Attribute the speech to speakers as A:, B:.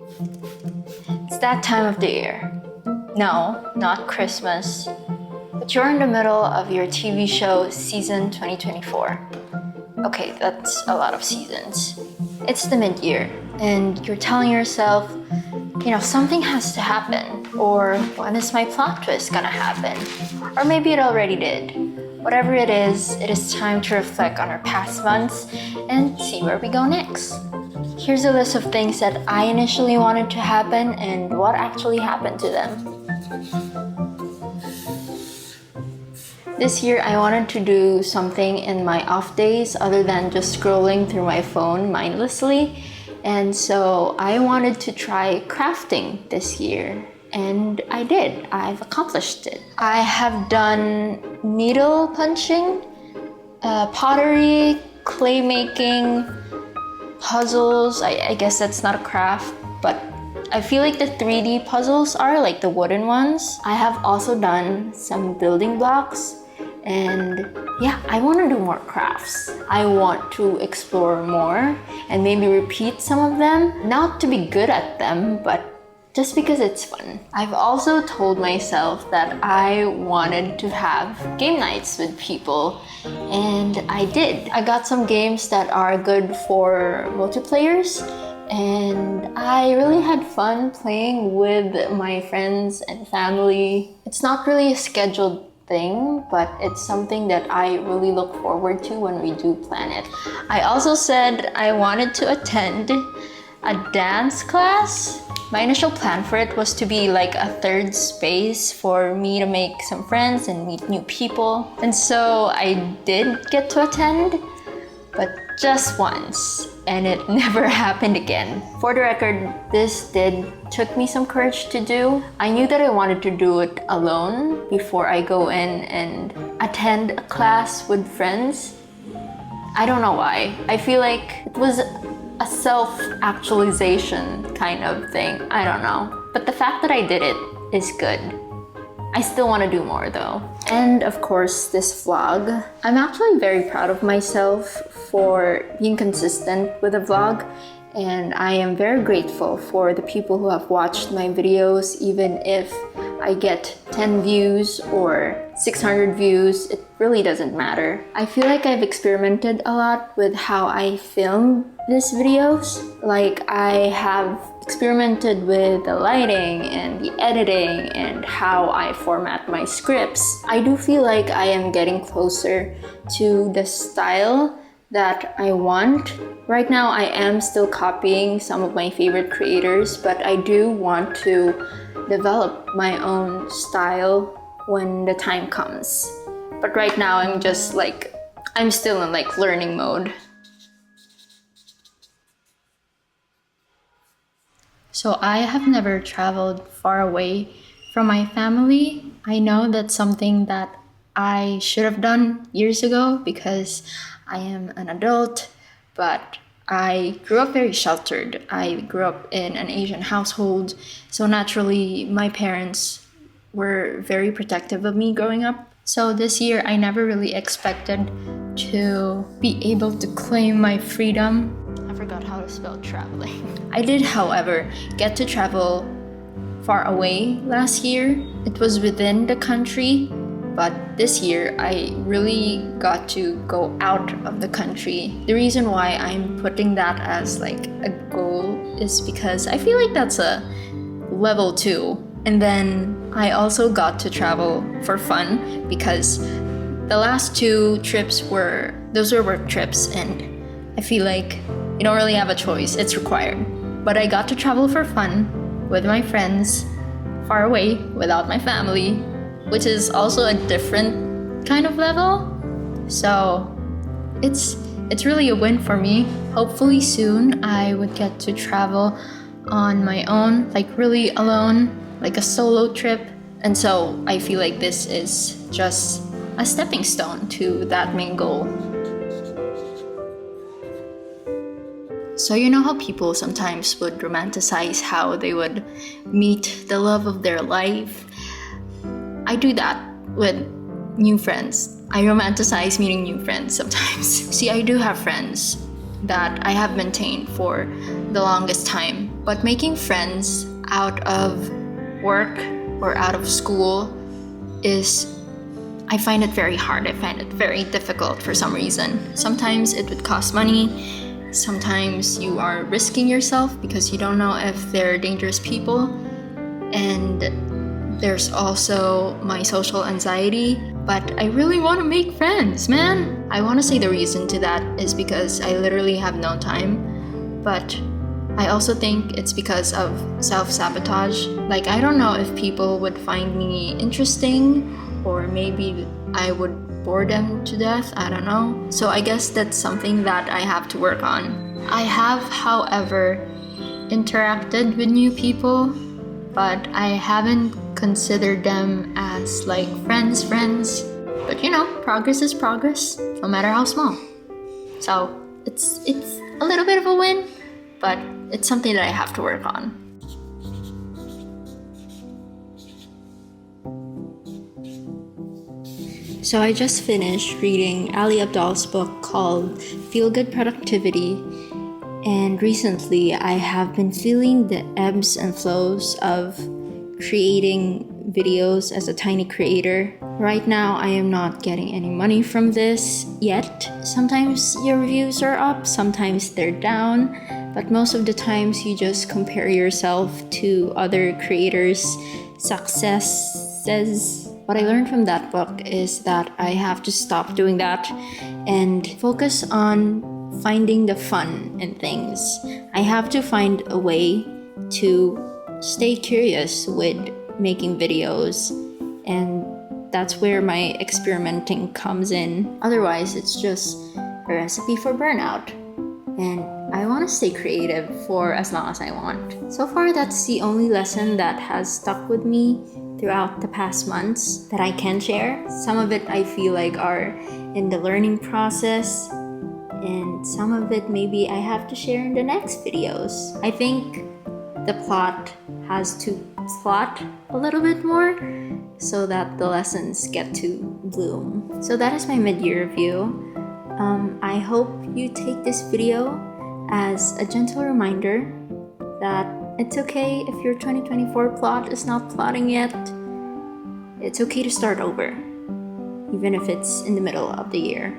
A: It's that time of the year. No, not Christmas, but you're in the middle of your TV show season 2024. Okay, that's a lot of seasons. It's the mid-year, and you're telling yourself, something has to happen, or when is my plot twist gonna happen? Or maybe it already did. Whatever it is time to reflect on our past months and see where we go next. Here's a list of things that I initially wanted to happen and what actually happened to them. This year, I wanted to do something in my off days other than just scrolling through my phone mindlessly. And so I wanted to try crafting this year. And I did. I've accomplished it. I have done needle punching, pottery, clay making, puzzles. I guess that's not a craft, but I feel like the 3D puzzles are like the wooden ones. I have also done some building blocks, and yeah, I want to do more crafts. I want to explore more and maybe repeat some of them, not to be good at them, but just because it's fun. I've also told myself that I wanted to have game nights with people, and I did. I got some games that are good for multiplayers, and I really had fun playing with my friends and family. It's not really a scheduled thing, but it's something that I really look forward to when we do plan it. I also said I wanted to attend a dance class. My initial plan for it was to be like a third space for me to make some friends and meet new people. And so I did get to attend, but just once, and it never happened again. For the record, this took me some courage to do. I knew that I wanted to do it alone before I go in and attend a class with friends. I don't know why. I feel like it was a self-actualization kind of thing. I don't know. But the fact that I did it is good. I still want to do more though. And of course, this vlog. I'm actually very proud of myself for being consistent with the vlog. And I am very grateful for the people who have watched my videos, even if I get 10 views or 600 views, it really doesn't matter. I feel like I've experimented a lot with how I film these videos. Like I have experimented with the lighting and the editing and how I format my scripts. I do feel like I am getting closer to the style that I want. Right now, I am still copying some of my favorite creators, but I do want to develop my own style when the time comes. But right now, I'm still in like learning mode. So I have never traveled far away from my family. I know that's something that I should have done years ago because I am an adult, but I grew up very sheltered. I grew up in an Asian household, so naturally my parents were very protective of me growing up. So this year I never really expected to be able to claim my freedom. I forgot how to spell traveling. I did, however, get to travel far away last year. It was within the country, but this year I really got to go out of the country. The reason why I'm putting that as like a goal is because I feel like that's a level 2. And then I also got to travel for fun because the last 2 trips were work trips, and I feel like you don't really have a choice, it's required. But I got to travel for fun with my friends, far away, without my family, which is also a different kind of level. So it's really a win for me. Hopefully soon I would get to travel on my own, like really alone, like a solo trip. And so I feel like this is just a stepping stone to that main goal. So you know how people sometimes would romanticize how they would meet the love of their life? I do that with new friends. I romanticize meeting new friends sometimes. See, I do have friends that I have maintained for the longest time, But making friends out of work or out of school I find it very hard. I find it very difficult for some reason. Sometimes it would cost money. Sometimes you are risking yourself because you don't know if they're dangerous people. And there's also my social anxiety. But I really want to make friends, man. I want to say the reason to that is because I literally have no time. But I also think it's because of self-sabotage. Like, I don't know if people would find me interesting, or maybe I would bore them to death. I don't know. So I guess that's something that I have to work on. I have, however, interacted with new people, but I haven't considered them as like friends. But progress is progress, no matter how small. So it's a little bit of a win, but it's something that I have to work on. So I just finished reading Ali Abdaal's book called Feel Good Productivity, and recently I have been feeling the ebbs and flows of creating videos as a tiny creator. Right now I am not getting any money from this yet. Sometimes your views are up, sometimes they're down, but most of the times you just compare yourself to other creators' successes. What I learned from that book is that I have to stop doing that and focus on finding the fun in things. I have to find a way to stay curious with making videos, and that's where my experimenting comes in. Otherwise, it's just a recipe for burnout. And I want to stay creative for as long as I want. So far, that's the only lesson that has stuck with me throughout the past months that I can share. Some of it I feel like are in the learning process, and some of it maybe I have to share in the next videos. I think the plot has to plot a little bit more so that the lessons get to bloom. So that is my mid-year review. I hope you take this video as a gentle reminder that it's okay if your 2024 plot is not plotting yet. It's okay to start over, even if it's in the middle of the year.